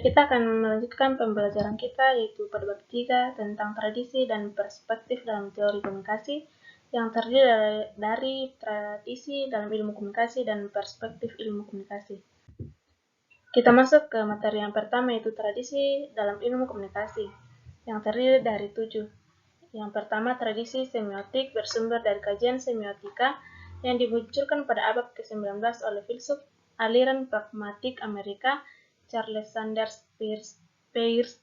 kita akan melanjutkan pembelajaran kita, yaitu pada bab 3 tentang tradisi dan perspektif dalam teori komunikasi, yang terdiri dari tradisi dalam ilmu komunikasi dan perspektif ilmu komunikasi. Kita masuk ke materi yang pertama, yaitu tradisi dalam ilmu komunikasi, yang terdiri dari 7. Yang pertama, tradisi semiotik bersumber dari kajian semiotika yang dimunculkan pada abad ke-19 oleh filsuf aliran pragmatik Amerika Charles Sanders Peirce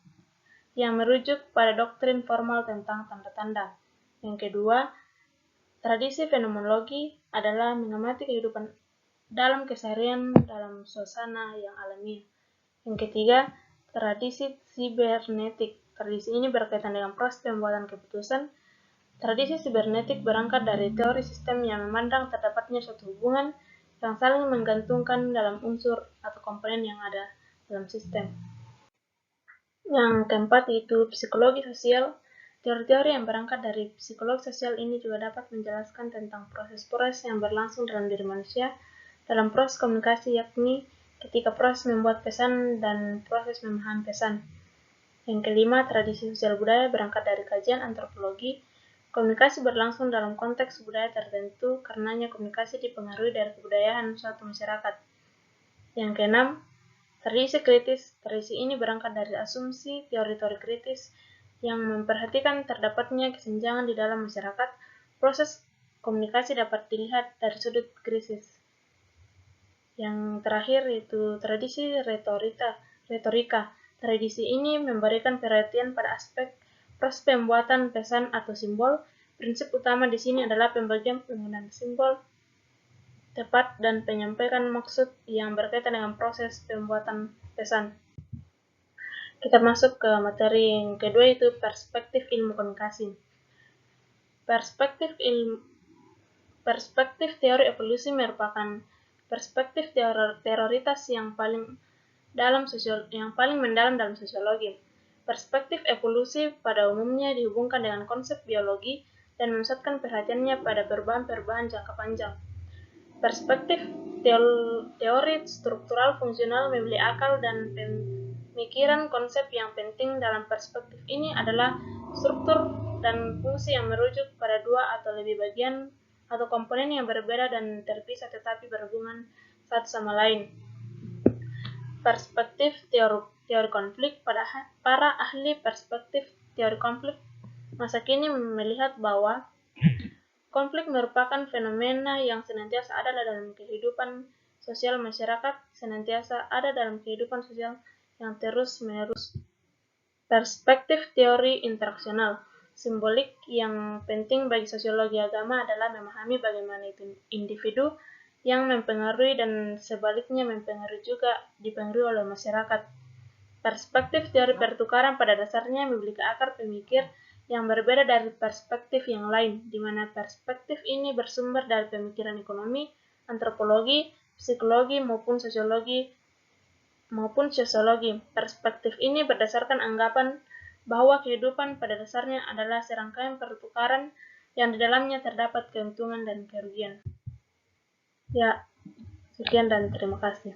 yang merujuk pada doktrin formal tentang tanda-tanda. Yang kedua, tradisi fenomenologi adalah mengamati kehidupan dalam keseharian dalam suasana yang alamiah. Yang ketiga, tradisi sibernetik. Tradisi ini berkaitan dengan proses pembuatan keputusan. Tradisi sibernetik berangkat dari teori sistem yang memandang terdapatnya suatu hubungan yang saling menggantungkan dalam unsur atau komponen yang ada dalam sistem. Yang keempat yaitu psikologi sosial. Teori-teori yang berangkat dari psikologi sosial ini juga dapat menjelaskan tentang proses-proses yang berlangsung dalam diri manusia dalam proses komunikasi, yakni ketika proses membuat pesan dan proses memahami pesan. Yang kelima, tradisi sosial budaya berangkat dari kajian antropologi. Komunikasi berlangsung dalam konteks budaya tertentu, karenanya komunikasi dipengaruhi dari kebudayaan suatu masyarakat. Yang keenam, tradisi kritis. Tradisi ini berangkat dari asumsi teori-teori kritis yang memperhatikan terdapatnya kesenjangan di dalam masyarakat. Proses komunikasi dapat dilihat dari sudut krisis. Yang terakhir yaitu tradisi retorika. Tradisi ini memberikan perhatian pada aspek proses pembuatan pesan atau simbol. Prinsip utama di sini adalah pembagian penggunaan simbol tepat dan penyampaian maksud yang berkaitan dengan proses pembuatan pesan. Kita masuk ke materi yang kedua, yaitu perspektif ilmu komunikasi. Perspektif teori evolusi merupakan perspektif teoritas yang paling mendalam dalam sosiologi. Perspektif evolusi pada umumnya dihubungkan dengan konsep biologi dan memusatkan perhatiannya pada perubahan-perubahan jangka panjang. Perspektif teori struktural fungsional membeli akal dan pemikiran. Konsep yang penting dalam perspektif ini adalah struktur dan fungsi yang merujuk pada dua atau lebih bagian atau komponen yang berbeda dan terpisah tetapi berhubungan satu sama lain. Perspektif teori konflik. Para ahli perspektif teori konflik masa kini melihat bahwa konflik merupakan fenomena yang senantiasa ada dalam kehidupan sosial masyarakat, senantiasa ada dalam kehidupan sosial yang terus-menerus. Perspektif teori interaksional. Simbolik yang penting bagi sosiologi agama adalah memahami bagaimana itu individu yang mempengaruhi dan sebaliknya dipengaruhi oleh masyarakat. Perspektif teori pertukaran pada dasarnya memiliki akar pemikir yang berbeda dari perspektif yang lain, di mana perspektif ini bersumber dari pemikiran ekonomi, antropologi, psikologi maupun sosiologi. Perspektif ini berdasarkan anggapan bahwa kehidupan pada dasarnya adalah serangkaian pertukaran yang di dalamnya terdapat keuntungan dan kerugian. Ya, sekian dan terima kasih.